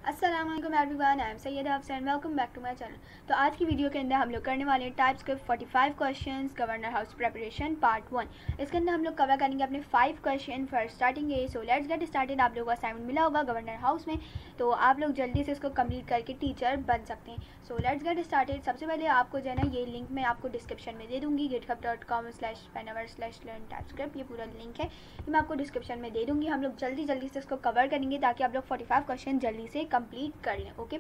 अस्सलाम वालेकुम everyone, I am Syeda Afsar, welcome back to my channel. तो आज की वीडियो के अंदर हम लोग करने वाले हैं TypeScript 45 questions governor house preparation part 1। इसके अंदर हम लोग कवर करेंगे अपने 5 question for starting A. So let's get started. आप लोगों को असाइनमेंट मिला होगा गवर्नर हाउस में, तो आप लोग जल्दी से इसको कंप्लीट करके टीचर बन सकते हैं। So let's get started. सबसे पहले आपको जो है ना, ये लिंक मैं आपको डिस्क्रिप्शन में दे दूँगी, github.com/whenever/learn-typescript। ये पूरा लिंक है, ये मैं आपको डिस्क्रिप्शन में दे दूँगी। हम लोग जल्दी से इसको कवर करेंगे ताकि आप लोग 45 क्वेश्चन जल्दी से कंप्लीट कर लें। ओके,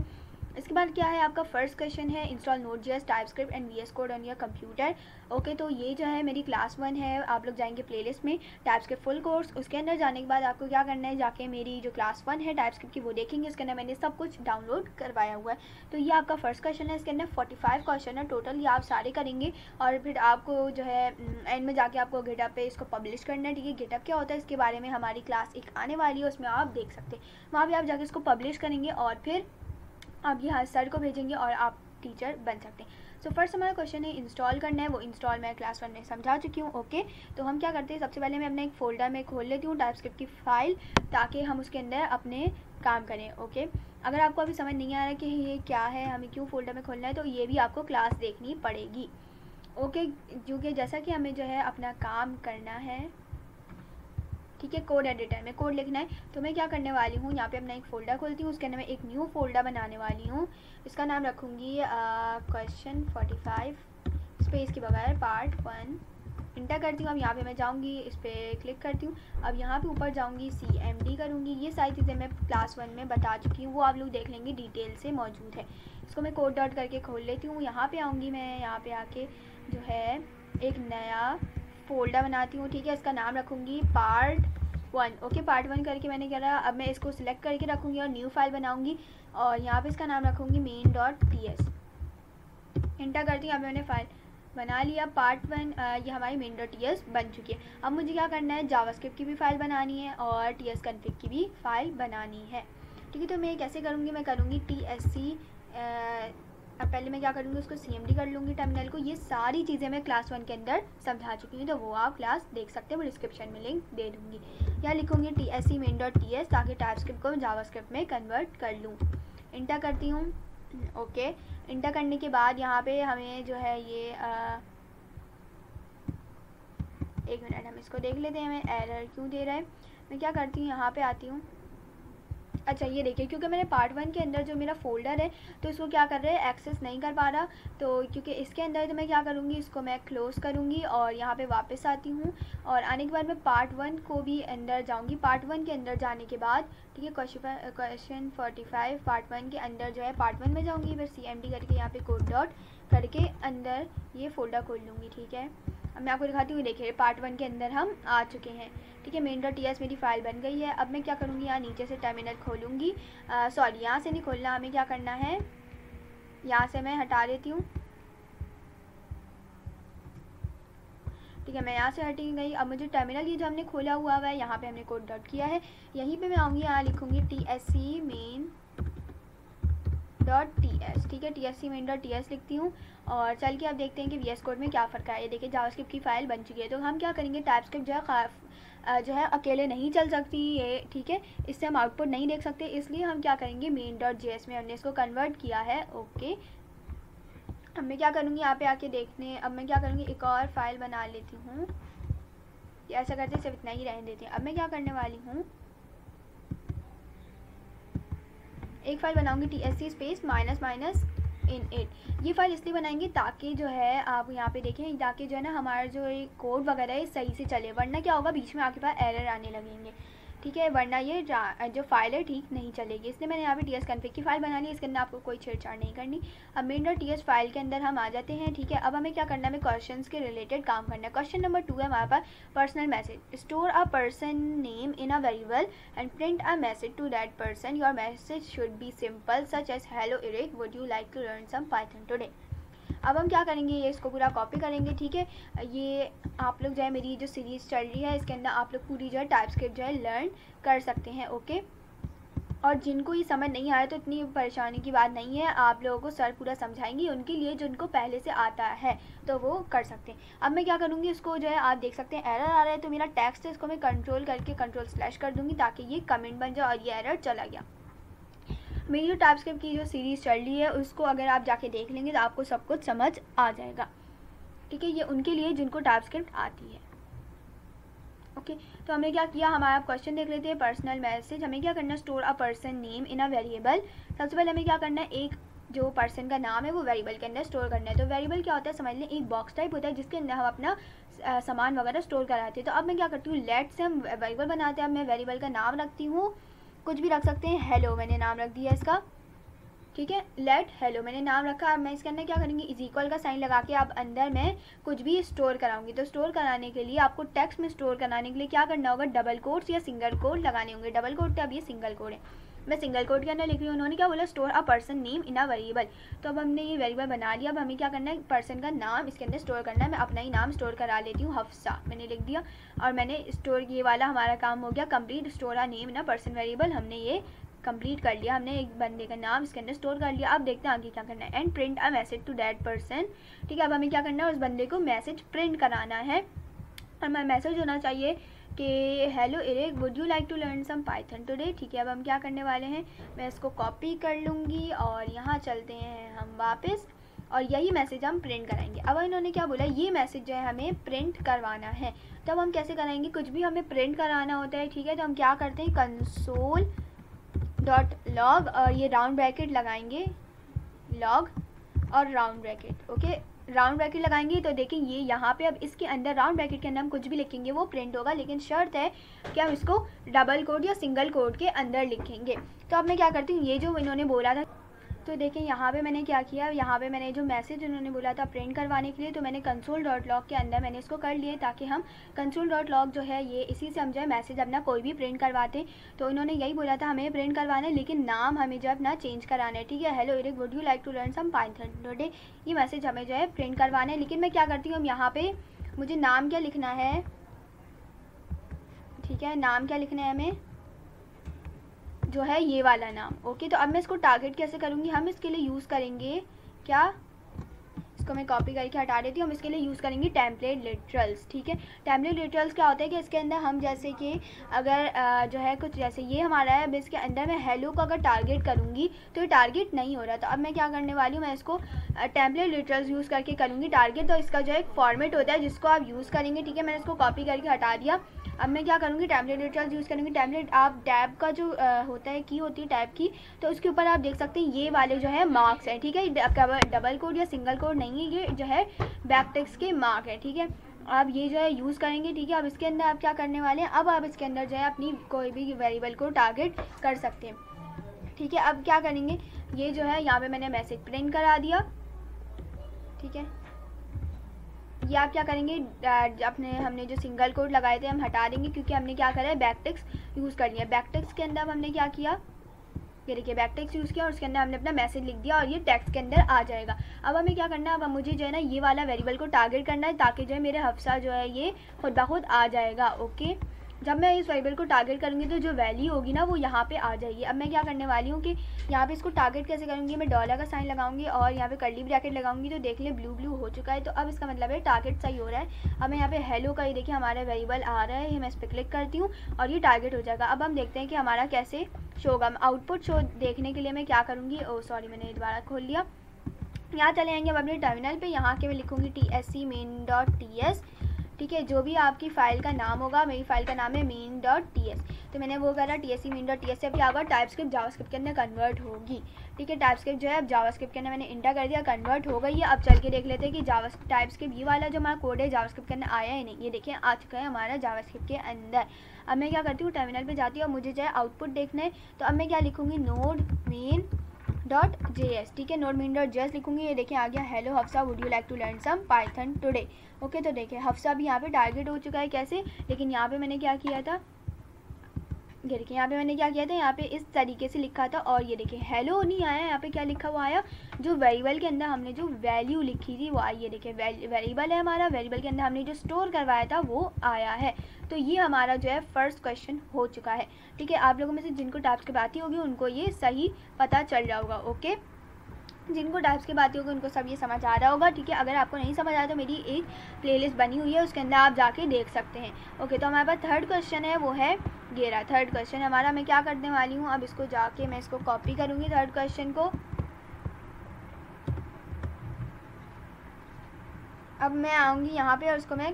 इसके बाद क्या है, आपका फर्स्ट क्वेश्चन है install Node.js, TypeScript and VS code on your computer. Okay, तो ये जो है मेरी क्लास 1 है। आप लोग जाएंगे प्लेलिस्ट में टाइपस्क्रिप्ट फुल कोर्स, उसके अंदर जाने के बाद आपको क्या करना है, जाके मेरी जो क्लास 1 है टाइपस्क्रिप्ट की वो देखेंगे। इसके अंदर मैंने सब कुछ डाउनलोड करवाया हुआ है। तो ये आपका फर्स्ट क्वेश्चन है। इसके अंदर 45 क्वेश्चन है टोटल, ये आप सारे करेंगे और फिर आपको जो है एंड में जाके आपको गिटहब पे इसको पब्लिश करना है। ठीक है, गिटहब क्या होता है इसके बारे में हमारी क्लास एक आने वाली है, उसमें आप देख सकते हैं। वहाँ भी आप जाके इसको पब्लिश करेंगे और फिर आप यहाँ सर को भेजेंगे और आप टीचर बन सकते हैं। सो फर्स्ट हमारा क्वेश्चन है इंस्टॉल करना है, वो इंस्टॉल मैं क्लास 1 में समझा चुकी हूँ। ओके, तो हम क्या करते हैं, सबसे पहले मैं अपने एक फ़ोल्डर में खोल लेती हूँ टाइपस्क्रिप्ट की फ़ाइल, ताकि हम उसके अंदर अपने काम करें। ओके, अगर आपको अभी समझ नहीं आ रहा कि ये क्या है, हमें क्यों फ़ोल्डर में खोलना है, तो ये भी आपको क्लास देखनी पड़ेगी। ओके, क्योंकि जैसा कि हमें जो है अपना काम करना है, ठीक है, कोड एडिटर में कोड लिखना है, तो मैं क्या करने वाली हूँ, यहाँ पे अपना एक फ़ोल्डर खोलती हूँ, उसके अंदर मैं एक न्यू फ़ोल्डर बनाने वाली हूँ। इसका नाम रखूँगी क्वेश्चन 45 स्पेस के बगैर पार्ट 1। इंटर करती हूँ। अब यहाँ पे मैं जाऊँगी, इस पर क्लिक करती हूँ। अब यहाँ पे ऊपर जाऊँगी, CMD करूँगी। ये सारी चीज़ें मैं क्लास 1 में बता चुकी हूँ, वो आप लोग देख लेंगे, डिटेल से मौजूद है। इसको मैं कोड डॉट करके खोल लेती हूँ। यहाँ पे आऊँगी मैं, यहाँ पे आके जो है एक नया फ़ोल्डर बनाती हूँ। ठीक है, इसका नाम रखूँगी पार्ट 1। ओके, पार्ट 1 करके मैंने क्या रहा, अब मैं इसको सिलेक्ट करके रखूँगी और न्यू फाइल बनाऊँगी और यहाँ पे इसका नाम रखूँगी main.ts। इंटर करती हूँ। अब मैंने फाइल बना लिया पार्ट 1। ये हमारी main.ts बन चुकी है। अब मुझे क्या करना है, जावास्क्रिप्ट की भी फ़ाइल बनानी है और tsconfig की भी फ़ाइल बनानी है। ठीक है, तो मैं कैसे करूँगी, मैं करूँगी tsc। अब पहले मैं क्या करूँगी, उसको CMD कर लूँगी टर्मिनल को। ये सारी चीज़ें मैं क्लास 1 के अंदर समझा चुकी हूँ, तो वो आप क्लास देख सकते हैं, वो डिस्क्रिप्शन में लिंक दे दूँगी। यहाँ लिखूँगी tsc main.ts, ताकि टाइपस्क्रिप्ट को जावास्क्रिप्ट में कन्वर्ट कर लूँ। इंटर करती हूँ। ओके, इंटर करने के बाद यहाँ पे हमें जो है ये एक मिनट, हम इसको देख लेते हैं हमें एरर क्यों दे रहा है। मैं क्या करती हूँ, यहाँ पे आती हूँ। अच्छा, ये देखिए, क्योंकि मैंने पार्ट 1 के अंदर जो मेरा फ़ोल्डर है, तो इसको क्या कर रहे हैं, एक्सेस नहीं कर पा रहा। तो क्योंकि इसके अंदर तो मैं क्या करूँगी, इसको मैं क्लोज़ करूँगी और यहाँ पे वापस आती हूँ। और आने के बाद मैं पार्ट 1 को भी अंदर जाऊँगी। पार्ट 1 के अंदर जाने के बाद, ठीक है, क्वेश्चन 45 पार्ट 1 के अंदर जो है पार्ट 1 में जाऊँगी, फिर CMD करके यहाँ पे कोड डॉट करके अंदर ये फ़ोल्डर खोल लूँगी। ठीक है, अब मैं आपको दिखाती हूँ। देखिए, पार्ट 1 के अंदर हम आ चुके हैं। ठीक है, main.ts मेरी फ़ाइल बन गई है। अब मैं क्या करूँगी, यहाँ नीचे से टर्मिनल खोलूँगी। सॉरी, यहाँ से नहीं खोलना, हमें क्या करना है, यहाँ से मैं हटा देती हूँ। ठीक है, मैं यहाँ से हटी गई। अब मुझे टर्मिनल ये जो हमने खोला हुआ है, यहाँ पे हमने कोड डॉट किया है, यहीं पे मैं आऊँगी, यहाँ लिखूँगी tsc main.ts। ठीक है, tsc main.ts लिखती हूँ और चल के अब देखते हैं कि VS कोड में क्या फ़र्क है। ये देखिए, जावास्क्रिप्ट की फ़ाइल बन चुकी है। तो हम क्या करेंगे, टाइपस्क्रिप्ट जो है अकेले नहीं चल सकती ये, ठीक है, इससे हम आउटपुट नहीं देख सकते, इसलिए हम क्या करेंगे, main.js में हमने इसको कन्वर्ट किया है। ओके, अब मैं क्या करूँगी, यहाँ पे आके देखने, अब मैं क्या करूँगी, एक और फाइल बना लेती हूँ। ऐसा करते सिर्फ इतना ही रहने देते हैं। अब मैं क्या करने वाली हूँ, एक फ़ाइल बनाऊँगी tsc स्पेस --- ये फ़ाइल इसलिए बनाएंगे ताकि जो है आप यहाँ पे देखें, ताकि जो है ना हमारा जो कोड वगैरह है सही से चले, वरना क्या होगा, बीच में आपके पास एरर आने लगेंगे। ठीक है, वरना ये जो फाइल है ठीक नहीं चलेगी, इसलिए मैंने यहाँ पे tsconfig की फ़ाइल बना ली। इसके अंदर आपको कोई छेड़छाड़ नहीं करनी। अब main.ts फाइल के अंदर हम आ जाते हैं। ठीक है, अब हमें क्या करना है, हमें क्वेश्चंस के रिलेटेड काम करना है। क्वेश्चन नंबर 2 है हमारे पास, personal message. Store a person name in a variable and print a message to that person. Your message should be simple such as hello Eric, would you like to learn some Python today. अब हम क्या करेंगे, ये इसको पूरा copy करेंगे। ठीक है, ये आप लोग जो है, मेरी जो सीरीज़ चल रही है इसके अंदर आप लोग पूरी जो है टाइपस्क्रिप्ट जो है लर्न कर सकते हैं। ओके, और जिनको ये समझ नहीं आया तो इतनी परेशानी की बात नहीं है, आप लोगों को सर पूरा समझाएंगे, उनके लिए जिनको पहले से आता है तो वो कर सकते हैं। अब मैं क्या करूँगी, इसको जो है आप देख सकते हैं एरर आ रहा है, तो मेरा टेक्स्ट है, इसको मैं कंट्रोल करके कंट्रोल स्लैश कर दूँगी ताकि ये कमेंट बन जाए और ये एरर चला गया। मेरी जो टाइपस्क्रिप्ट की जो सीरीज़ चल रही है उसको अगर आप जाके देख लेंगे तो आपको सब कुछ समझ आ जाएगा, ठीक है। ये उनके लिए जिनको टाइपस्क्रिप्ट आती है, ओके। तो हमने क्या किया, हमारा क्वेश्चन देख लेते हैं। पर्सनल मैसेज, हमें क्या करना है, store a person name in a variable. सबसे पहले हमें क्या करना है, एक जो पर्सन का नाम है वो वेरिएबल के अंदर स्टोर करना है। तो वेरिएबल क्या होता है, समझ लें एक बॉक्स टाइप होता है जिसके अंदर हम अपना सामान वगैरह स्टोर कराते हैं। तो अब मैं क्या करती हूँ, लेट से हम वेरिएबल बनाते हैं। अब मैं वेरिएबल का नाम रखती हूँ, कुछ भी रख सकते हैं, हेलो मैंने नाम रख दिया इसका, ठीक है। लेट हेलो मैंने नाम रखा। अब मैं इसके अंदर क्या करूँगी, इज इक्वल का साइन लगा के अब अंदर मैं कुछ भी स्टोर कराऊंगी। तो स्टोर कराने के लिए आपको टेक्स्ट में स्टोर कराने के लिए क्या करना होगा, डबल कोट्स या सिंगल कोट लगाने होंगे। डबल कोट थे, अब ये सिंगल कोड है, मैं सिंगल कोड के अंदर लिख रही हूँ। उन्होंने क्या बोला, store a person name in a variable. तो अब हमने ये वेरिएबल बना लिया। अब हमें क्या करना है, पर्सन का नाम इसके अंदर स्टोर करना है। मैं अपना ही नाम स्टोर करा लेती हूँ, हफ्सा मैंने लिख दिया। और मैंने स्टोर, ये वाला हमारा काम हो गया complete. Store a name in a person variable हमने ये कंप्लीट कर लिया। हमने एक बंदे का नाम इसके अंदर स्टोर कर लिया। अब देखते हैं आगे क्या करना है, and print a message to that person, ठीक है। अब हमें क्या करना है, उस बंदे को मैसेज प्रिंट कराना है। और मैं मैसेज होना चाहिए कि hello Eric, would you like to learn some Python today, ठीक है। अब हम क्या करने वाले हैं, मैं इसको कॉपी कर लूँगी और यहाँ चलते हैं हम वापस, और यही मैसेज हम प्रिंट कराएंगे। अब इन्होंने क्या बोला, ये मैसेज जो है हमें प्रिंट करवाना है। तो अब हम कैसे कराएंगे, कुछ भी हमें प्रिंट कराना होता है, ठीक है। तो हम क्या करते हैं, कंसोल डॉट लॉग और ये राउंड ब्रैकेट लगाएंगे, लॉग और round bracket, okay. Round bracket लगाएंगे तो देखें ये यहाँ पे, अब इसके अंदर राउंड ब्रैकेट के अंदर हम कुछ भी लिखेंगे वो प्रिंट होगा, लेकिन शर्त है कि हम इसको डबल कोड या सिंगल कोड के अंदर लिखेंगे। तो अब मैं क्या करती हूँ, ये जो इन्होंने बोला था, तो देखें यहाँ पे मैंने क्या किया, यहाँ पे मैंने जो मैसेज उन्होंने बोला था प्रिंट करवाने के लिए, तो मैंने कंसोल डॉट लॉग के अंदर मैंने इसको कर लिए, ताकि हम कंसोल डॉट लॉग जो है ये इसी से हम जो है मैसेज अपना कोई भी प्रिंट करवाते। तो इन्होंने यही बोला था हमें प्रिंट करवाना है, लेकिन नाम हमें जो है अपना चेंज कराना है, ठीक है। Hello Eric, would you like to learn some Python today, ये मैसेज हमें जो है प्रिंट करवाना है। लेकिन मैं क्या करती हूँ, यहाँ पे मुझे नाम क्या लिखना है, ठीक है, नाम क्या लिखना है हमें, जो है ये वाला नाम, ओके। तो अब मैं इसको टारगेट कैसे करूँगी, हम इसके लिए यूज़ करेंगे क्या, इसको मैं कॉपी करके हटा देती हूँ। हम इसके लिए यूज़ करेंगे टेम्पलेट लिटरल्स, ठीक है। टेम्पलेट लिटरल्स क्या होता है कि इसके अंदर हम जैसे कि अगर जो है कुछ जैसे ये हमारा है, अब इसके अंदर मैं हेलो को अगर टारगेट करूँगी तो ये टारगेट नहीं हो रहा। तो अब मैं क्या करने वाली हूँ, मैं इसको टेम्पलेट लिटरल्स यूज़ करके करूँगी टारगेट। तो इसका जो है एक फॉर्मेट होता है जिसको आप यूज़ करेंगे, ठीक है। मैंने इसको कॉपी करके हटा दिया। अब मैं क्या करूँगी, टेम्पलेट लिटरल्स यूज़ करूँगी। टेम्पलेट आप टैब का जो होता है, की होती है टैब की, तो उसके ऊपर आप देख सकते हैं ये वाले जो है मार्क्स है, ठीक है। डबल कोड या सिंगल कोड नहीं है, ये जो है बैक टेक्स्ट के मार्क है, ठीक है। आप ये जो है यूज़ करेंगे, ठीक है। अब इसके अंदर आप क्या करने वाले हैं, अब आप इसके अंदर जो है अपनी कोई भी वेरिएबल को टारगेट कर सकते हैं, ठीक है। अब क्या करेंगे, ये जो है यहाँ पे मैंने मैसेज प्रिंट करा दिया, ठीक है। ये आप क्या करेंगे, अपने हमने जो सिंगल कोड लगाए थे हम हटा देंगे, क्योंकि हमने क्या करा है, बैक टेक्स्ट यूज़ कर लिया। बैक टेक्स्ट के अंदर हमने क्या किया, ये देखिए बैक टेक्स्ट यूज़ किया और उसके अंदर हमने अपना मैसेज लिख दिया और ये टेक्स्ट के अंदर आ जाएगा। अब हमें क्या करना है, अब मुझे जो है ना ये वाला वेरिएबल को टारगेट करना है, ताकि जो है मेरे हफ्सा जो है ये खुद ब खुद आ जाएगा, ओके। जब मैं इस वेरिएबल को टारगेट करूँगी तो जो वैल्यू होगी ना वो यहाँ पे आ जाएगी। अब मैं क्या करने वाली हूँ कि यहाँ पे इसको टारगेट कैसे करूँगी, मैं डॉलर का साइन लगाऊंगी और यहाँ पे कर्ली ब्रैकेट लगाऊंगी। तो देख ले ब्लू ब्लू हो चुका है, तो अब इसका मतलब है टारगेट सही हो रहा है। अब मैं यहाँ पे हेलो का, ये देखिए हमारा वेरिएबल आ रहा है, ये मैं इस पर क्लिक करती हूँ और ये टारगेट हो जाएगा। अब हम देखते हैं कि हमारा कैसे शो होगा। आउटपुट शो देखने के लिए मैं क्या करूँगी, ओ सॉरी मैंने दोबारा खोल लिया। यहाँ चले आएंगे अब अपने टर्मिनल पे, यहाँ के मैं लिखूँगी TSC main.ts, ठीक है। जो भी आपकी फ़ाइल का नाम होगा, मेरी फ़ाइल का नाम है main.ts, तो मैंने वो करा TSC main.ts से क्या होगा, टाइपस्क्रिप्ट जावास्क्रिप्ट के अंदर कन्वर्ट होगी, ठीक है। टाइपस्क्रिप्ट जो है अब जावास्क्रिप्ट के अंदर मैंने इंटर कर दिया, कन्वर्ट हो गई है। अब चल के देख लेते हैं कि टाइपस्क्रिप्ट ये वाला जो हमारा कोड है जावास्क्रिप्ट के अंदर आया है नहीं, ये देखिए आ चुका है हमारा जावास्क्रिप्ट के अंदर। अब मैं क्या करती हूँ, टर्मिनल पर जाती हूँ और मुझे जो है आउटपुट देखना है। तो अब मैं क्या लिखूँगी, नोड main.js, ठीक है, नोड main.js लिखूँगी। ये देखिए आ गया, hello Hafsa, would you like to learn some Python today, okay. तो देखिए हफ्सा भी यहाँ पे टारगेट हो चुका है, कैसे, लेकिन यहाँ पे मैंने क्या किया था, ये देखिए यहाँ पे मैंने क्या किया था, यहाँ पे इस तरीके से लिखा था और ये देखिए हेलो नहीं आया, यहाँ पे क्या लिखा हुआ आया, जो वेरिएबल के अंदर हमने जो वैल्यू लिखी थी वो आई। ये देखिए वेरिएबल है हमारा, वेरिएबल के अंदर हमने जो स्टोर करवाया था वो आया है। तो ये हमारा जो है फर्स्ट क्वेश्चन हो चुका है, ठीक है। आप लोगों में से जिनको टाइपस्क्रिप्ट आती होगी उनको ये सही पता चल रहा होगा, ओके। जिनको टाइपस्क्रिप्ट आती होगी उनको सब ये समझ आ रहा होगा, ठीक है। अगर आपको नहीं समझ आया तो मेरी एक प्लेलिस्ट बनी हुई है, उसके अंदर आप जाके देख सकते हैं, ओके। तो हमारे पास थर्ड क्वेश्चन है, वो है ये रहा थर्ड क्वेश्चन हमारा। मैं क्या करने वाली हूँ, अब इसको जाके मैं इसको कॉपी करूँगी थर्ड क्वेश्चन को। अब मैं आऊँगी यहाँ पे और उसको मैं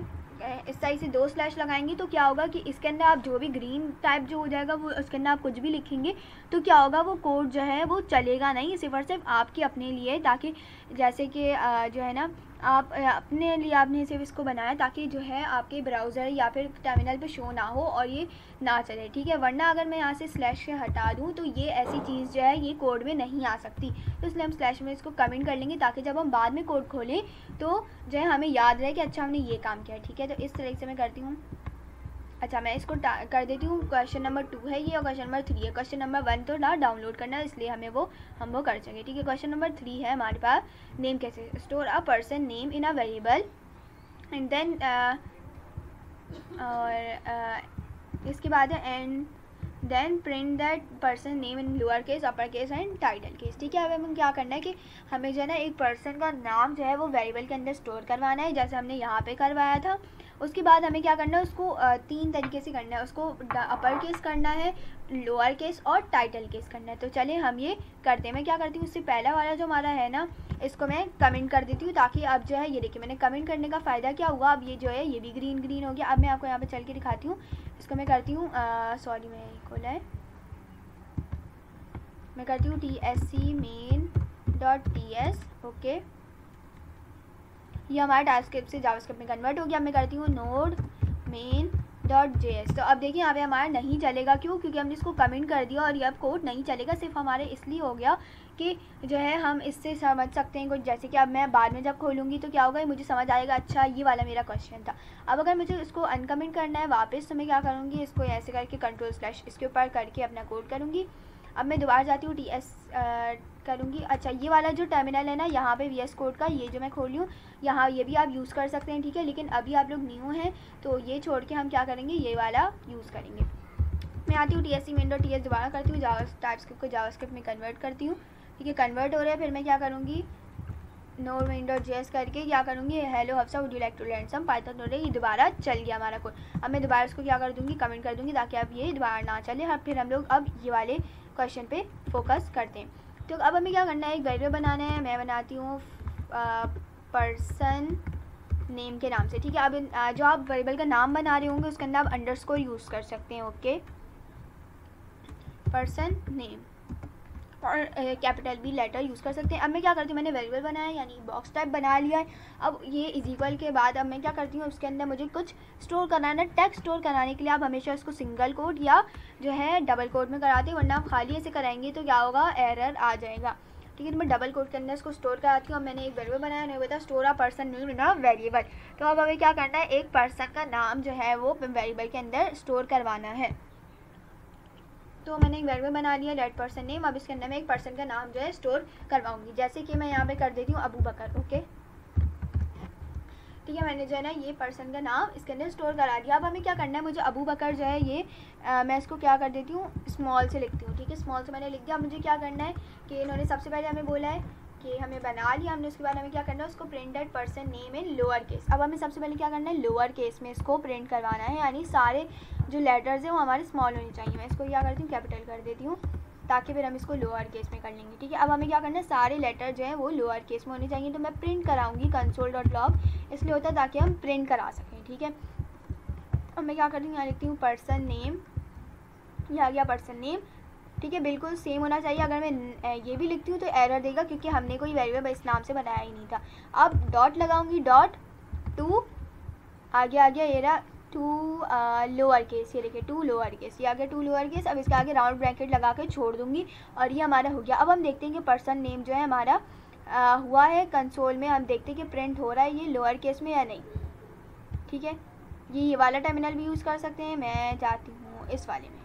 इस साइड से 2 स्लैश लगाएंगी तो क्या होगा कि इसके अंदर आप जो भी ग्रीन टाइप जो हो जाएगा वो उसके अंदर आप कुछ भी लिखेंगे तो क्या होगा, वो कोड जो है वो चलेगा नहीं, सिर्फ और सिर्फ आपके अपने लिए, ताकि जैसे कि जो है ना आप अपने लिए आपने सिर्फ इसको बनाया ताकि जो है आपके ब्राउज़र या फिर टर्मिनल पे शो ना हो और ये ना चले, ठीक है। वरना अगर मैं यहाँ से स्लैश से हटा दूँ तो ये ऐसी चीज़ जो है ये कोड में नहीं आ सकती, तो इसलिए हम स्लैश में इसको कमेंट कर लेंगे ताकि जब हम बाद में कोड खोलें तो जो है हमें याद रहे कि अच्छा हमने ये काम किया है, ठीक है। तो इस तरह से मैं करती हूँ। अच्छा मैं इसको कर देती हूँ। क्वेश्चन नंबर 2 है ये और क्वेश्चन नंबर 3 है। क्वेश्चन नंबर 1 तो ना डाउनलोड करना है इसलिए हम वो कर सकें, ठीक है। क्वेश्चन नंबर 3 है हमारे पास, नेम कैसे store a person name in a variable and then और इसके बाद है and then print that person name in lower case, upper case and title case, ठीक है। अब हमें क्या करना है कि हमें जो है ना एक पर्सन का नाम जो है वो वेरिएबल के अंदर स्टोर करवाना है जैसे हमने यहाँ पे करवाया था। उसके बाद हमें क्या करना है, उसको 3 तरीके से करना है, उसको अपर केस करना है, लोअर केस और टाइटल केस करना है। तो चलिए हम ये करते हैं। मैं क्या करती हूँ, उससे पहला वाला जो हमारा है ना इसको मैं कमेंट कर देती हूँ ताकि अब जो है ये देखिए मैंने कमेंट करने का फ़ायदा क्या हुआ, अब ये जो है ये भी ग्रीन हो गया। अब मैं आपको यहाँ पे चल के दिखाती हूँ। इसको मैं करती हूँ सॉरी मैं खोला है, मैं करती हूँ tsc main.ts, ओके। ये हमारा टास्कस्क्रिप्ट से जावास्क्रिप्ट में कन्वर्ट हो गया। मैं करती हूँ node main.js। तो अब देखिए यहाँ पे हमारा नहीं चलेगा, क्यों? क्योंकि हमने इसको कमेंट कर दिया और ये अब कोड नहीं चलेगा। सिर्फ हमारे इसलिए हो गया कि जो है हम इससे समझ सकते हैं कुछ, जैसे कि अब मैं बाद में जब खोलूँगी तो क्या होगा, मुझे समझ आएगा अच्छा ये वाला मेरा क्वेश्चन था। अब अगर मुझे इसको अनकमेंट करना है वापस तो मैं क्या करूँगी, इसको ऐसे करके कंट्रोल/ इसके ऊपर करके अपना कोड करूँगी। अब मैं दोबारा जाती हूँ ts करूँगी। अच्छा ये वाला जो टर्मिनल है ना यहाँ पे VS कोड का ये जो मैं खोली हूँ यहाँ, ये भी आप यूज़ कर सकते हैं, ठीक है। लेकिन अभी आप लोग न्यू हैं तो ये छोड़ के हम क्या करेंगे, ये वाला यूज़ करेंगे। मैं आती हूँ tsc main.ts, दोबारा करती हूँ टाइपस्क्रिप्ट को जावास्क्रिप्ट में कन्वर्ट करती हूँ, ठीक है। कन्वर्ट हो रहा है, फिर मैं क्या करूँगी node main.js करके क्या करूँगी, hello Hafsa would you like to learn some Python, हो रही ये दोबारा चल गया हमारा कोड। अब मैं दोबारा इसको क्या कर दूँगी, कमेंट कर दूँगी ताकि अब ये दोबारा ना चले। फिर हम लोग अब ये वाले क्वेश्चन पे फोकस करते हैं। तो अब हमें क्या करना है, एक वेरिएबल बनाना है। मैं बनाती हूँ पर्सन नेम के नाम से, ठीक है। अब जो आप वेरिएबल का नाम बना रहे होंगे उसके अंदर आप अंडरस्कोर यूज़ कर सकते हैं, ओके। पर्सन नेम और कैपिटल B लेटर यूज़ कर सकते हैं। अब मैं क्या करती हूँ, मैंने वेरिएबल बनाया यानी बॉक्स टाइप बना लिया है। अब ये इज इक्वल के बाद अब मैं क्या करती हूँ, उसके अंदर मुझे कुछ स्टोर कराना है। टेक्स्ट स्टोर कराने के लिए आप हमेशा इसको सिंगल कोड या जो है डबल कोड में कराते हैं, वरना आप खाली ऐसे कराएंगे तो क्या होगा, एरर आ जाएगा, ठीक है। तो मैं डबल कोड के अंदर इसको स्टोर कराती हूँ। अब मैंने एक वेरिएबल बनाया, नहीं बता store a person name in a variable. तो अब हमें क्या करना है, एक पर्सन का नाम जो है वो वेरिएबल के अंदर स्टोर करवाना है। तो मैंने एक वेरिएबल बना लिया लेट पर्सन नेम। अब इसके अंदर मैं एक पर्सन का नाम जो है स्टोर करवाऊंगी, जैसे कि मैं यहाँ पे कर देती हूँ अबू बकर, ओके, ठीक है। मैंने जो है ना ये पर्सन का नाम इसके अंदर स्टोर करा दिया। अब हमें क्या करना है, मुझे अबू बकर जो है ये मैं इसको क्या कर देती हूँ, स्मॉल से लिखती हूँ, ठीक है। स्मॉल से मैंने लिख दिया। मुझे क्या करना है कि इन्होंने सबसे पहले हमें बोला है कि हमें बना लिया हमने, उसके बाद हमें क्या करना है, उसको print that person name in lower case. अब हमें सबसे पहले क्या करना है, लोअर केस में इसको प्रिंट करवाना है, यानी सारे जो लेटर्स हैं वो हमारे स्मॉल होने चाहिए। मैं इसको क्या करती हूँ, कैपिटल कर देती हूँ ताकि फिर हम इसको लोअर केस में कर लेंगे, ठीक है। अब हमें क्या करना है, सारे लेटर जो है वो लोअर केस में होने चाहिए। तो मैं प्रिंट कराऊंगी console.log, इसलिए होता है ताकि हम प्रिंट करा सकें, ठीक है। अब मैं क्या करती हूँ, यहाँ लिखती हूँ पर्सन नेम, ये आ गया पर्सन नेम, ठीक है। बिल्कुल सेम होना चाहिए। अगर मैं ये भी लिखती हूँ तो एरर देगा क्योंकि हमने कोई वेरिएबल इस नाम से बनाया ही नहीं था। अब डॉट लगाऊंगी, डॉट टू आगे ये रहा टू लोअर केस, ये देखिए टू लोअर केस, ये आगे टू लोअर केस। अब इसके आगे राउंड ब्रैकेट लगा के छोड़ दूंगी और ये हमारा हो गया। अब हम देखते हैं कि पर्सन नेम जो है हमारा हुआ है कंसोल में, हम देखते हैं कि प्रिंट हो रहा है ये लोअर केस में या नहीं, ठीक है। ये वाला टर्मिनल भी यूज़ कर सकते हैं। मैं जाती हूँ इस वाले में,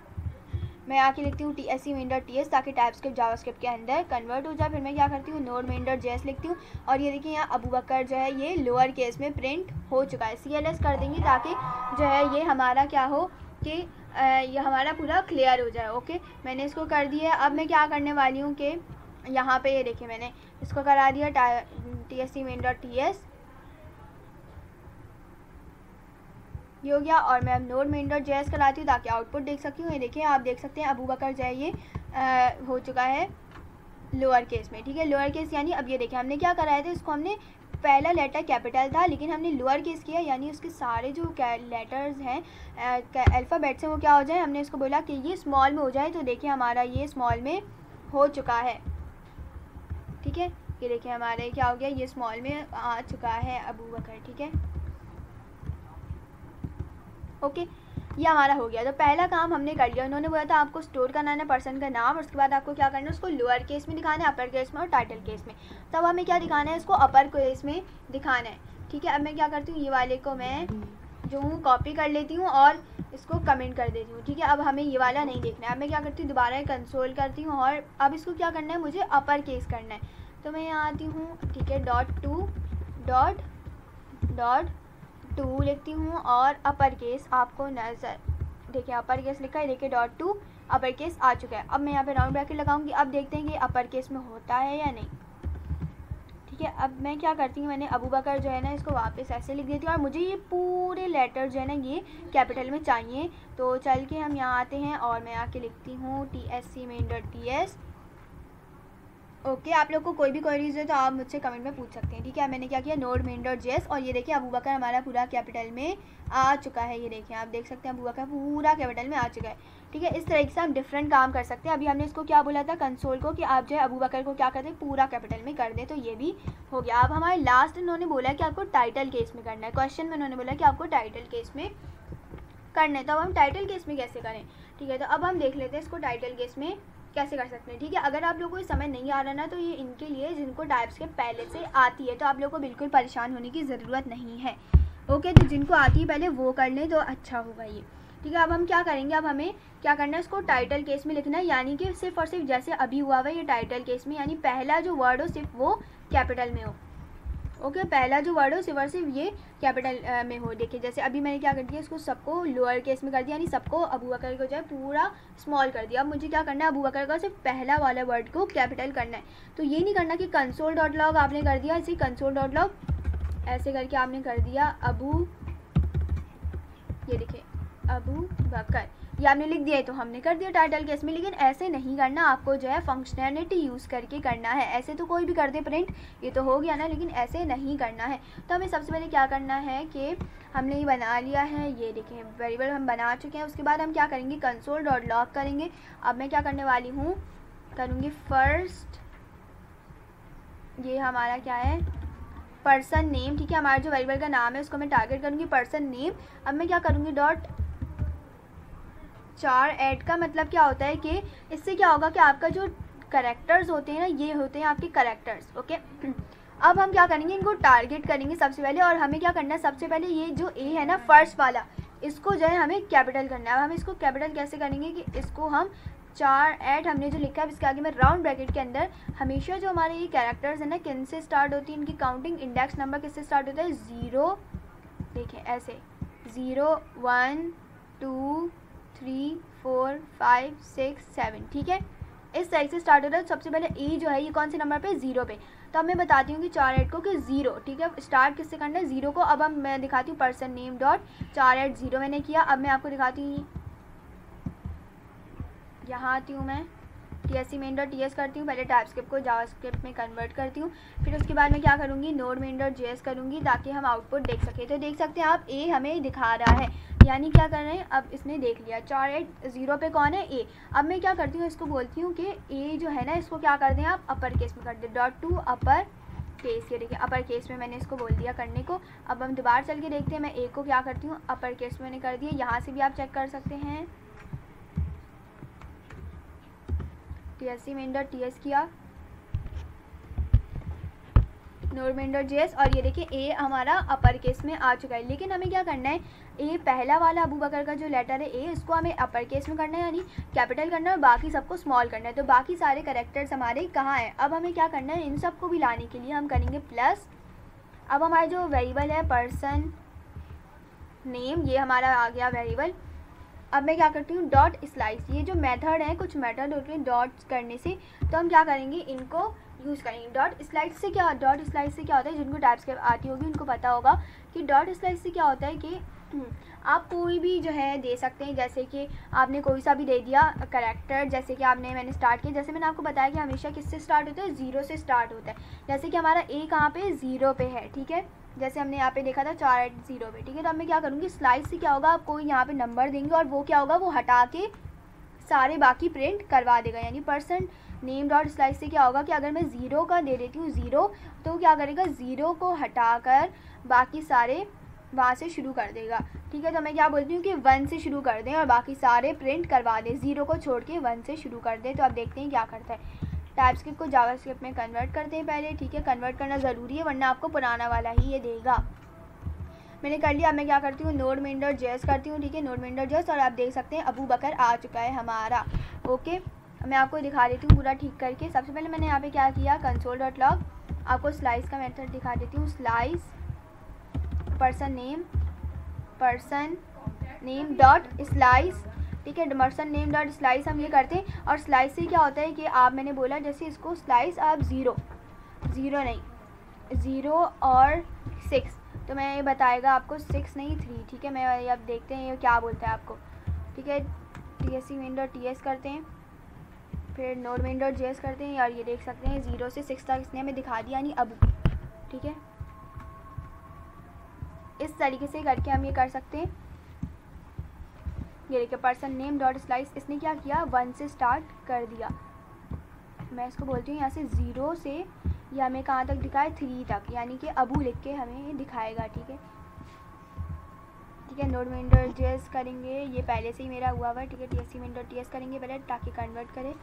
मैं आके लिखती हूँ tsc main.ts ताकि टाइपस्क्रिप्ट जावास्क्रिप्ट के अंदर कन्वर्ट हो जाए। फिर मैं क्या करती हूँ, node main.js लिखती हूँ और ये देखिए यहाँ अबू बकर जो है ये लोअर केस में प्रिंट हो चुका है। cls कर देंगे ताकि जो है ये हमारा क्या हो कि ये हमारा पूरा क्लियर हो जाए, ओके। मैंने इसको कर दिया। अब मैं क्या करने वाली हूँ कि यहाँ पे ये देखिए मैंने इसको करा दिया tsc main.ts, ये हो गया। और मैं अब नोड मेन डॉट जेएस कराती हूँ ताकि आउटपुट देख सकती हूँ। ये देखिए आप देख सकते हैं अबू बकर जो है ये हो चुका है लोअर केस में, ठीक है। लोअर केस यानी अब ये देखिए हमने क्या कराया था, इसको हमने पहला लेटर कैपिटल था लेकिन हमने लोअर केस किया, यानी उसके सारे जो लेटर्स हैं अल्फ़ाबेट्स हैं वो क्या हो जाए, हमने इसको बोला कि ये स्मॉल में हो जाए। तो देखिए हमारा ये स्मॉल में हो चुका है, ठीक है। ये देखिए हमारे क्या हो गया, ये स्मॉल में आ चुका है अबू बकर, ठीक है। ओके, ये हमारा हो गया। तो पहला काम हमने कर लिया। उन्होंने बोला था आपको स्टोर करना है पर्सन का नाम, और उसके बाद आपको क्या करना है, उसको लोअर केस में दिखाना है, अपर केस में और टाइटल केस में। तब हमें क्या दिखाना है, इसको अपर केस में दिखाना है, ठीक है। अब मैं क्या करती हूँ, ये वाले को मैं जो हूँ कॉपी कर लेती हूँ और इसको कमेंट कर देती हूँ, ठीक है। अब हमें ये वाला नहीं देखना है। अब मैं क्या करती हूँ, दोबारा कंसोल करती हूँ और अब इसको क्या करना है, मुझे अपर केस करना है। तो मैं यहाँ आती हूँ, ठीक है, .2 लिखती हूँ और अपर केस आपको नजर देखिए अपर केस लिखा है, देखिए .2 अपर केस आ चुका है। अब मैं यहाँ पे राउंड ब्रैकेट लगाऊंगी। अब देखते हैं कि अपर केस में होता है या नहीं, ठीक है। अब मैं क्या करती हूँ, मैंने अबू बकर जो है ना इसको वापस ऐसे लिख देती हूँ और मुझे ये पूरे लेटर जो है ना ये कैपिटल में चाहिए। तो चल के हम यहाँ आते हैं और मैं आके लिखती हूँ TSC main.ts। ओके, आप लोग को कोई भी क्वेरीज है तो आप मुझसे कमेंट में पूछ सकते हैं, ठीक है। मैंने क्या किया, नोड मेन डॉट जेएस, और ये देखिए अबू बकर हमारा पूरा कैपिटल में आ चुका है। ये देखिए आप देख सकते हैं अबू बकर पूरा कैपिटल में आ चुका है, ठीक है। इस तरीके से हम डिफरेंट काम कर सकते हैं। अभी हमने इसको क्या बोला था कंसोल को कि आप जो है अबू बकर को क्या करते हैं, पूरा कैपिटल में कर दें, तो ये भी हो गया। अब हमारे लास्ट इन्होंने बोला कि आपको टाइटल केस में करना है। क्वेश्चन में उन्होंने बोला कि आपको टाइटल केस में करना है। तो अब हम टाइटल केस में कैसे करें, ठीक है। तो अब हम देख लेते हैं इसको टाइटल केस में कैसे कर सकते हैं, ठीक है। अगर आप लोगों को ये समझ नहीं आ रहा ना, तो ये इनके लिए जिनको टाइप्सक्रिप्ट पहले से आती है, तो आप लोगों को बिल्कुल परेशान होने की ज़रूरत नहीं है। ओके, तो जिनको आती है पहले वो कर लें तो अच्छा होगा ये, ठीक है। अब हम क्या करेंगे, अब हमें क्या करना है, इसको टाइटल केस में लिखना है, यानी कि सिर्फ और सिर्फ जैसे अभी हुआ हुआ ये टाइटल केस में, यानी पहला जो वर्ड हो सिर्फ वो कैपिटल में हो। ओके, पहला जो वर्ड हो सिर्फ और सिर्फ ये कैपिटल में हो। देखिए जैसे अभी मैंने क्या कर दिया, इसको सबको लोअर केस में कर दिया, यानी सबको अबू बकर को जो है पूरा स्मॉल कर दिया। अब मुझे क्या करना है, अबू बकर का सिर्फ पहला वाला वर्ड को कैपिटल करना है। तो ये नहीं करना कि console.log आपने कर दिया, इसी console.log ऐसे करके आपने कर दिया अबू, ये देखिए अबू बकर, ये आपने लिख दिया है तो हमने कर दिया टाइटल केस में। लेकिन ऐसे नहीं करना, आपको जो है फंक्शनैलिटी यूज़ करके करना है। ऐसे तो कोई भी कर दे प्रिंट, ये तो हो गया ना, लेकिन ऐसे नहीं करना है। तो हमें सबसे पहले क्या करना है कि हमने ये बना लिया है, ये देखिए वेरिएबल हम बना चुके हैं। उसके बाद हम क्या करेंगे, console.log करेंगे। अब मैं क्या करने वाली हूँ, करूँगी फर्स्ट, ये हमारा क्या है पर्सन नेम, ठीक है। हमारा जो वेरिएबल का नाम है उसको मैं टारगेट करूँगी पर्सन नेम। अब मैं क्या करूँगी .4 ऐड का मतलब क्या होता है कि इससे क्या होगा कि आपका जो करेक्टर्स होते हैं ना, ये होते हैं आपके करेक्टर्स। ओके, अब हम क्या करेंगे, इनको टारगेट करेंगे सबसे पहले। और हमें क्या करना है, सबसे पहले ये जो ए है ना फर्स्ट वाला, इसको जो है हमें कैपिटल करना है। अब हम इसको कैपिटल कैसे करेंगे कि इसको हम 4 ऐड हमने जो लिखा है इसके आगे में राउंड ब्रैकेट के अंदर हमेशा जो हमारे ये कैरेक्टर्स है ना किन से स्टार्ट होती है, इनकी काउंटिंग इंडेक्स नंबर किससे स्टार्ट होता है, 0, देखिए ऐसे 0 1 2 3 4 5 6 7, ठीक है, इस साइड से स्टार्ट होता है। सबसे पहले ए जो है ये कौन से नंबर पे, 0 पे। तो अब मैं बताती हूँ कि 4 ऐड को कि 0, ठीक है, स्टार्ट किससे करना है, 0 को। अब मैं दिखाती हूँ पर्सन नेम डॉट 4 ऐड 0 मैंने किया। अब मैं आपको दिखाती हूँ, यहाँ आती हूँ मैं TSC main.ts करती हूँ, पहले टाइपस्क्रिप्ट को जावास्क्रिप्ट में कन्वर्ट करती हूँ। फिर उसके बाद मैं क्या करूँगी, नोड main.js करूँगी ताकि हम आउटपुट देख सकें। तो देख सकते हैं आप ए हमें दिखा रहा है, यानी क्या कर रहे हैं, अब इसने देख लिया 4 8 0 पे कौन है, ए। अब मैं क्या करती हूँ, इसको बोलती हूँ कि ए जो है ना इसको क्या कर दें आप अपर केस में कर दें, .2 अपर केस। ये देखिए अपर केस में मैंने इसको बोल दिया करने को। अब हम दोबारा चल के देखते हैं, मैं ए को क्या करती हूँ अपर केस में मैंने कर दिया। यहाँ से भी आप चेक कर सकते हैं, TSC main.ts किया, नोड main.js, और ये देखिए ए हमारा अपर केस में आ चुका है। लेकिन हमें क्या करना है, ए पहला वाला अबू बकर का जो लेटर है ए, इसको हमें अपर केस में करना है, यानी कैपिटल करना है, और बाकी सबको स्मॉल करना है। तो बाकी सारे कैरेक्टर्स हमारे कहाँ हैं, अब हमें क्या करना है, इन सबको भी लाने के लिए हम करेंगे प्लस। अब हमारा जो वेरिएबल है पर्सन नेम, ये हमारा आ गया वेरिएबल। अब मैं क्या करती हूँ डॉट स्लाइस, ये जो मेथड है, कुछ मेथड होते हैं डॉट्स करने से, तो हम क्या करेंगे, इनको यूज़ करेंगे। डॉट स्लाइड से क्या होता है, जिनको टाइपस्क्रिप्ट आती होगी उनको पता होगा कि डॉट स्लाइड से क्या होता है कि आप कोई भी जो है दे सकते हैं, जैसे कि आपने कोई सा भी दे दिया करैक्टर, जैसे कि मैंने स्टार्ट किया, जैसे मैंने आपको बताया कि हमेशा किससे स्टार्ट होता है, 0 से स्टार्ट होता है। जैसे कि हमारा ए कहाँ पे 0 पे है, ठीक है, जैसे हमने यहाँ पे देखा था 480 पे, ठीक है। तो अब मैं क्या करूँगी, स्लाइड से क्या होगा, आपको यहाँ पे नंबर देंगे और वो क्या होगा, वो हटा के सारे बाकी प्रिंट करवा देगा। यानी पर्सन नेम डॉट स्लाइड से क्या होगा कि अगर मैं 0 का दे देती हूँ 0, तो क्या करेगा, 0 को हटाकर बाकी सारे वहाँ से शुरू कर देगा, ठीक है। तो मैं क्या बोलती हूँ कि 1 से शुरू कर दें और बाकी सारे प्रिंट करवा दें, 0 को छोड़ के 1 से शुरू कर दें। तो अब देखते हैं क्या करता है। टाइपस्क्रिप्ट को जावास्क्रिप्ट में कन्वर्ट करते हैं पहले, ठीक है। कन्वर्ट करना ज़रूरी है वरना आपको पुराना वाला ही ये देगा। मैंने कर लिया। अब मैं क्या करती हूँ, नोड मेन डॉट जेएस करती हूँ, ठीक है, नोड मेन डॉट जेएस, और आप देख सकते हैं अबू बकर आ चुका है हमारा। ओके, मैं आपको दिखा देती हूँ पूरा ठीक करके। सबसे पहले मैंने यहाँ पे क्या किया, कंसोल डॉट लॉग, आपको स्लाइस का मेथड दिखा देती हूँ। Slice person name dot slice, ठीक है, पर्सन नेम डॉट स्लाइस हम ये करते हैं। और स्लाइस से क्या होता है कि मैंने बोला जैसे इसको स्लाइस आप 0 और 6, तो मैं ये बताएगा आपको 6 नहीं 3, ठीक है। मैं अब देखते हैं ये क्या बोलता है आपको, ठीक है। TSC मेन डॉट TS करते हैं, फिर नोड मेन डॉट JS करते हैं, और ये देख सकते हैं 0 से 6 तक इसने हमें दिखा दिया, यानी अबू, ठीक है। इस तरीके से करके हम ये कर सकते हैं। ये देखिए पर्सन नेम डॉट स्लाइस, इसने क्या किया, 1 से स्टार्ट कर दिया। मैं इसको बोलती हूँ यहाँ से 0 से ये हमें कहाँ तक दिखाए, 3 तक, यानी कि अबू लिख के हमें दिखाएगा, ठीक है। ठीक है, नोड मेन डॉट जेएस करेंगे, ये पहले से ही मेरा हुआ हुआ है, ठीक है। TSC मेन डॉट TS करेंगे पहले ताकि कन्वर्ट करे,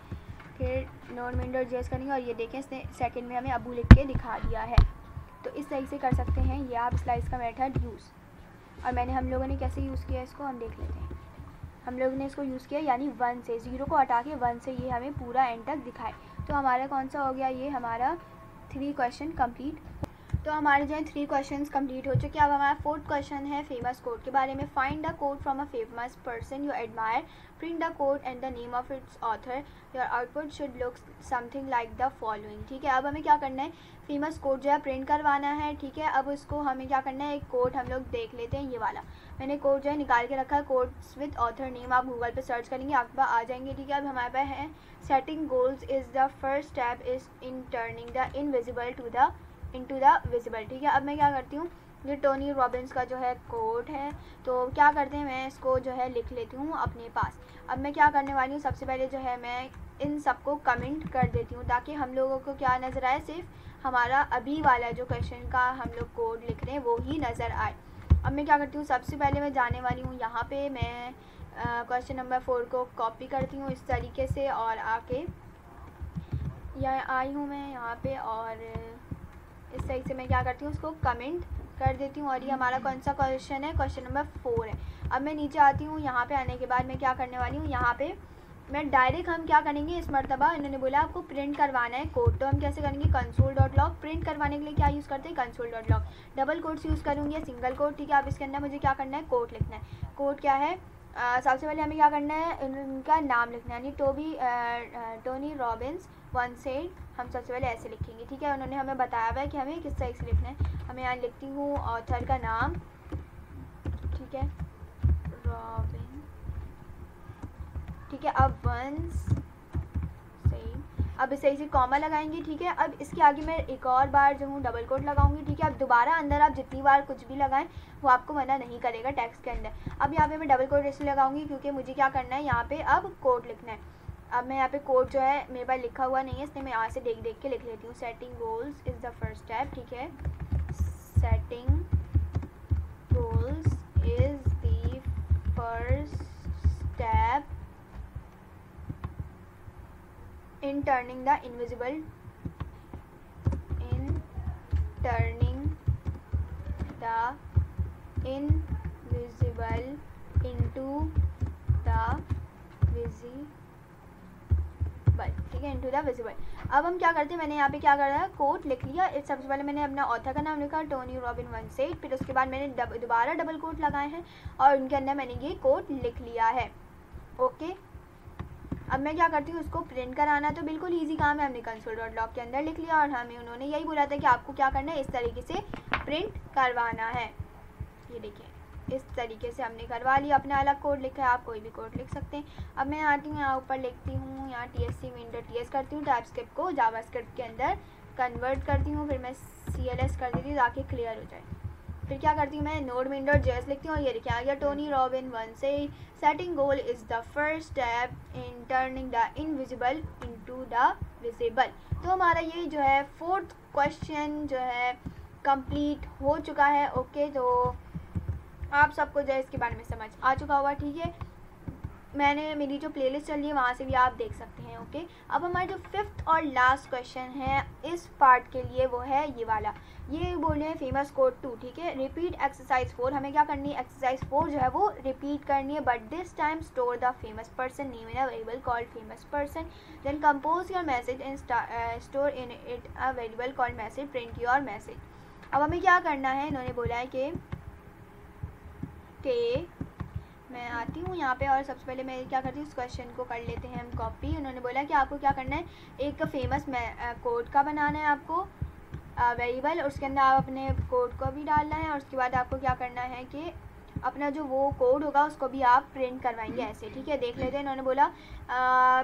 फिर नोड मेन डॉट जेएस करेंगे, और ये देखें इसने सेकंड में हमें अबू लिख के दिखा दिया है। तो इस तरीके से कर सकते हैं ये आप स्लाइस का मेथड यूज़। और हम लोगों ने कैसे यूज़ किया इसको हम देख लेते हैं। हम लोगों ने इसको यूज़ किया यानी 1 से, 0 को हटा के 1 से ये हमें पूरा एंड तक दिखाए। तो हमारा कौन सा हो गया, ये हमारा 3 क्वेश्चन कंप्लीट। तो हमारे जो है 3 क्वेश्चंस कंप्लीट हो चुके हैं। अब हमारा 4th क्वेश्चन है फेमस कोड के बारे में। Find the code from a famous person you admire, print the code and the name of its author, your output should look something like the following. ठीक है, अब हमें क्या करना है, फेमस कोड जो है प्रिंट करवाना है। ठीक है, अब उसको हमें क्या करना है, एक कोड हम लोग देख लेते हैं। ये वाला मैंने कोड जो है निकाल के रखा है, कोड्स विद ऑथर नेम। आप गूगल पे सर्च करेंगे आपके पास आ जाएंगे। ठीक है, अब हमारे पास है setting goals is the first step is in turning the invisible into the visible. ठीक है, अब मैं क्या करती हूँ, ये टोनी रॉबिन्स का जो है कोड है, तो क्या करते हैं मैं इसको जो है लिख लेती हूँ अपने पास। अब मैं क्या करने वाली हूँ, सबसे पहले जो है मैं इन सबको कमेंट कर देती हूँ ताकि हम लोगों को क्या नज़र आए, सिर्फ हमारा अभी वाला जो क्वेश्चन का हम लोग कोड लिख रहे हैं वो ही नज़र आए। अब मैं क्या करती हूँ, सबसे पहले मैं जाने वाली हूँ यहाँ पे, मैं क्वेश्चन नंबर 4 को कॉपी करती हूँ इस तरीके से और आके आई हूँ मैं यहाँ पे, और इस तरीके से मैं क्या करती हूँ उसको कमेंट कर देती हूँ। और ये हमारा कौन सा क्वेश्चन है, क्वेश्चन नंबर 4 है। अब मैं नीचे आती हूँ, यहाँ पे आने के बाद मैं क्या करने वाली हूँ, यहाँ पे मैं डायरेक्ट हम क्या करेंगे, इस मरतबा इन्होंने बोला आपको प्रिंट करवाना है कोड, तो हम कैसे करेंगे, कंसोल डॉट लॉग। प्रिंट करवाने के लिए क्या यूज़ करते हैं, console dot log. Double quotes use करूँगी या सिंगल कोट। ठीक है, अब इसके अंदर मुझे क्या करना है, कोड लिखना है। कोड क्या है, सबसे पहले हमें क्या करना है, इनका नाम लिखना है, यानी टोनी रॉबिन्स वन सेड, हम सबसे पहले ऐसे लिखेंगे। ठीक है, उन्होंने हमें बताया हुआ है कि हमें किस तरह से लिखना है। हमें यहाँ लिखती हूँ ऑथर का नाम, ठीक है, रॉबिन। ठीक है, अब वंस सही, अब इस सही से कॉमा लगाएंगे। ठीक है, अब इसके आगे मैं एक और बार जो हूँ डबल कोट लगाऊंगी। ठीक है, अब दोबारा अंदर आप जितनी बार कुछ भी लगाएं वो आपको मना नहीं करेगा टेक्स्ट के अंदर। अब यहाँ पे मैं डबल कोट इसलिए लगाऊंगी क्योंकि मुझे क्या करना है, यहाँ पे अब कोड लिखना है। अब मैं यहाँ पे कोड जो है मेरे पास लिखा हुआ नहीं है, इसलिए मैं यहाँ से देख देख के लिख लेती हूँ। Setting goals is the first step. ठीक है, setting goals is the first step in turning the invisible into the visible। ठीक है, into the visible। अब हम क्या करते हैं, मैंने यहाँ पे क्या करा है, कोट लिख लिया। सबसे पहले मैंने अपना ऑथर का नाम लिखा टोनी रॉबिन वन सेड, फिर उसके बाद मैंने दोबारा डबल कोट लगाए हैं और उनके अंदर मैंने ये कोट लिख लिया है। ओके, अब मैं क्या करती हूँ, उसको प्रिंट कराना तो बिल्कुल ईजी काम है, हमने console.log के अंदर लिख लिया और हमें उन्होंने यही बोला था कि आपको क्या करना है, इस तरीके से प्रिंट करवाना है। ये देखिए इस तरीके से हमने करवा लिया, अपना अलग कोड लिखा है, आप कोई भी कोड लिख सकते हैं। अब मैं आती हूँ यहाँ ऊपर लिखती हूँ, यहाँ TSC main.ts करती हूँ, टाइपस्क्रिप्ट को जावास्क्रिप्ट के अंदर कन्वर्ट करती हूँ, फिर मैं CLS कर देती हूँ ताकि क्लियर हो जाए। फिर क्या करती हूँ मैं, नोड main.js लिखती हूँ और ये देखिए आ गया टोनी रॉबिन 1 से setting goal is the first step in turning the invisible into the visible. तो हमारा ये जो है 4th क्वेश्चन जो है कंप्लीट हो चुका है। ओके, तो आप सबको जो है इसके बारे में समझ आ चुका होगा। ठीक है, मैंने मेरी जो प्लेलिस्ट चल रही है वहाँ से भी आप देख सकते हैं। ओके, अब हमारा जो 5th और लास्ट क्वेश्चन है इस पार्ट के लिए वो है ये वाला, ये बोल रहे हैं फेमस कोड 2। ठीक है, रिपीट एक्सरसाइज 4, हमें क्या करनी है, एक्सरसाइज 4 जो है वो रिपीट करनी है, but this time store the famous person name in a variable called famous person, then compose your message and store in it a variable called message, print your message. अब हमें क्या करना है, इन्होंने बोला है कि मैं आती हूँ यहाँ पे और सबसे पहले मैं क्या करती हूँ, इस क्वेश्चन को कर लेते हैं हम कॉपी। उन्होंने बोला कि आपको क्या करना है, एक फेमस कोड का बनाना है आपको वेरिएबल, और उसके अंदर आप अपने कोड को भी डालना है और उसके बाद आपको क्या करना है कि अपना जो वो कोड होगा उसको भी आप प्रिंट करवाएंगे ऐसे। ठीक है, देख लेते हैं। इन्होंने बोला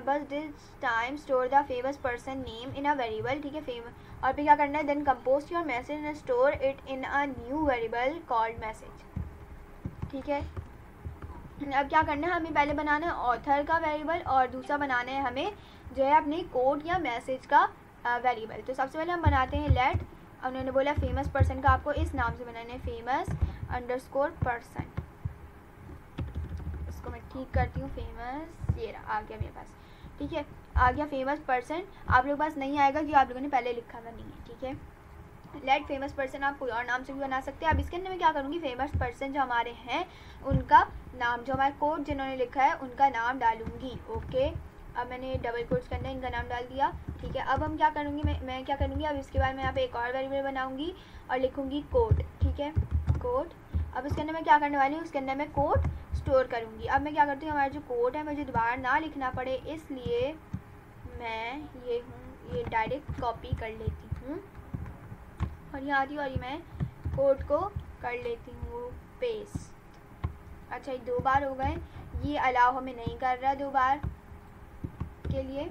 बस this time store the famous person name in a variable. ठीक है, फेमस, और फिर क्या करना है, then compose your message and store it in a new variable called message. ठीक है, अब क्या करना है, हमें पहले बनाना है ऑथर का वेरिएबल और दूसरा बनाना है हमें जो है अपने कोड या मैसेज का वेरिएबल। तो सबसे पहले हम बनाते हैं लेट, उन्होंने बोला फेमस पर्सन का आपको इस नाम से बनाना है, फेमस अंडरस्कोर पर्सन। इसको मैं ठीक करती हूँ, फेमस, ये रहा, आ गया मेरे पास। ठीक है, आ गया फेमस पर्सन। आप लोगों के पास नहीं आएगा क्योंकि आप लोगों ने पहले लिखा हुआ नहीं है। ठीक है, लेट फेमस पर्सन आप कोई और नाम से भी बना सकते हैं। अब इसके अंदर मैं क्या करूँगी, फेमस पर्सन जो हमारे हैं उनका नाम, जो हमारे कोड जिन्होंने लिखा है उनका नाम डालूंगी। ओके, अब मैंने डबल कोट्स के अंदर इनका नाम डाल दिया। ठीक है, अब हम क्या करूँगी, मैं क्या करूँगी, अब इसके बाद मैं यहाँ पे एक और वेरिएबल बनाऊँगी और लिखूँगी कोड। ठीक है, कोड। अब इसके अंदर मैं क्या करने वाली हूँ, उसके अंदर मैं कोड स्टोर करूँगी। अब मैं क्या करती हूँ, हमारा जो कोड है मुझे दोबारा ना लिखना पड़े इसलिए मैं ये डायरेक्ट कॉपी कर लेती हूँ और यहाँ आती हूँ और मैं कोड को कर लेती हूँ पेस्ट। अच्छा, ये 2 बार हो गए, ये अलाउ हमें नहीं कर रहा 2 बार के लिए,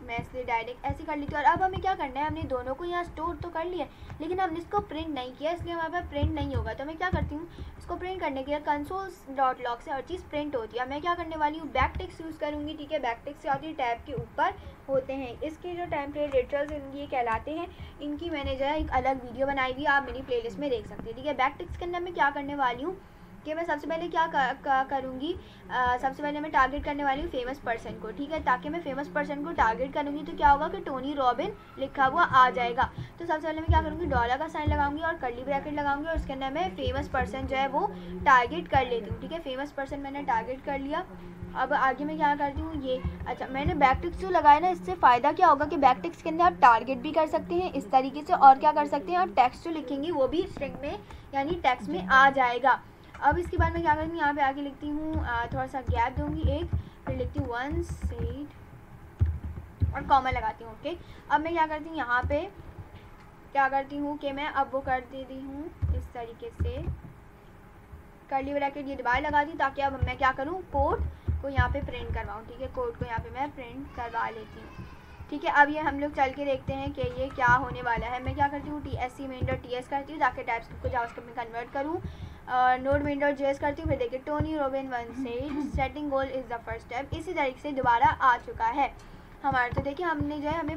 मैं इसलिए डायरेक्ट ऐसे कर लेती हूँ। और अब हमें क्या करना है, हमने दोनों को यहाँ स्टोर तो कर लिया लेकिन हमने इसको प्रिंट नहीं किया, इसलिए हमारे पास प्रिंट नहीं होगा। तो मैं क्या करती हूँ, इसको प्रिंट करने के लिए console.log से हर चीज़ प्रिंट होती है। मैं क्या करने वाली हूँ, बैक टेक्स्ट यूज़ करूँगी। ठीक है, बैक टेक्स्ट आती है टैब के ऊपर होते हैं, इसके जो टेम्पलेट लिटरल्स ये कहलाते हैं, इनकी मैंने जो है एक अलग वीडियो बनाई हुई है, आप मेरी प्लेलिस्ट में देख सकते हैं। ठीक है, बैक टेक्स्ट के अंदर मैं क्या करने वाली हूँ कि मैं सबसे पहले क्या करूँगी, सबसे पहले मैं टारगेट करने वाली हूँ फेमस पर्सन को। ठीक है, ताकि मैं फेमस पर्सन को टारगेट करूँगी तो क्या होगा कि टोनी रॉबिन लिखा हुआ आ जाएगा। तो सबसे पहले मैं क्या करूँगी, डॉलर का साइन लगाऊंगी और कर्ली ब्रैकेट लगाऊंगी और उसके अंदर मैं फेमस पर्सन जो है वो टारगेट कर लेती हूँ। ठीक है, फेमस पर्सन मैंने टारगेट कर लिया। अब आगे मैं क्या करती हूँ, ये अच्छा मैंने बैक टेक्स्ट जो लगाया ना, इससे फ़ायदा क्या होगा कि बैक टेक्स्ट के अंदर आप टारगेट भी कर सकते हैं इस तरीके से, और क्या कर सकते हैं, आप टेक्स्ट जो लिखेंगे वो भी स्ट्रिंग में यानी टेक्स्ट में आ जाएगा। अब इसके बाद मैं क्या करूँगी, यहाँ पे आके लिखती हूँ, थोड़ा सा गैप दूँगी एक, फिर लिखती हूँ 1 सेड और कॉमा लगाती हूँ। ओके, अब मैं क्या करती हूँ, यहाँ पे क्या करती हूँ कि मैं अब वो कर देती हूँ इस तरीके से, कर्ली ब्रैकेट ये दोबारा लगा दी ताकि अब मैं क्या करूँ, कोड को यहाँ पे प्रिंट करवाऊँ। ठीक है, कोड को यहाँ पे मैं प्रिंट करवा लेती हूँ। ठीक है, अब ये हम लोग चल के देखते हैं कि ये क्या होने वाला है। मैं क्या करती हूँ, TSC main.ts करती हूँ ताकि टाइपस्क्रिप्ट को जावास्क्रिप्ट में कन्वर्ट करूँ, नोड main.js करती हूँ, फिर देखिए टोनी रॉबिन 1 से setting goal is the first step, इसी तरीके से दोबारा आ चुका है हमारा। तो देखिए हमने जो है, हमें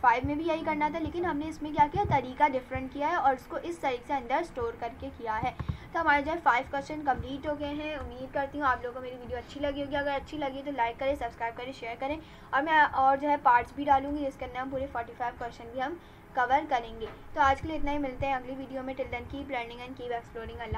5 में भी यही करना था लेकिन हमने इसमें क्या किया, तरीका डिफरेंट किया है और इसको इस तरीके से अंदर स्टोर करके किया है। तो हमारे जो है 5 क्वेश्चन कंप्लीट हो गए हैं। उम्मीद करती हूँ आप लोगों को मेरी वीडियो अच्छी लगी होगी। अगर अच्छी लगी तो लाइक करें, सब्सक्राइब करें, शेयर करें, और मैं और जो है पार्ट्स भी डालूंगी जिसके अंदर हम पूरे 45 क्वेश्चन भी हम कवर करेंगे। तो आज के लिए इतना ही, मिलते हैं अगली वीडियो में। Till then keep learning and keep exploring. Allah.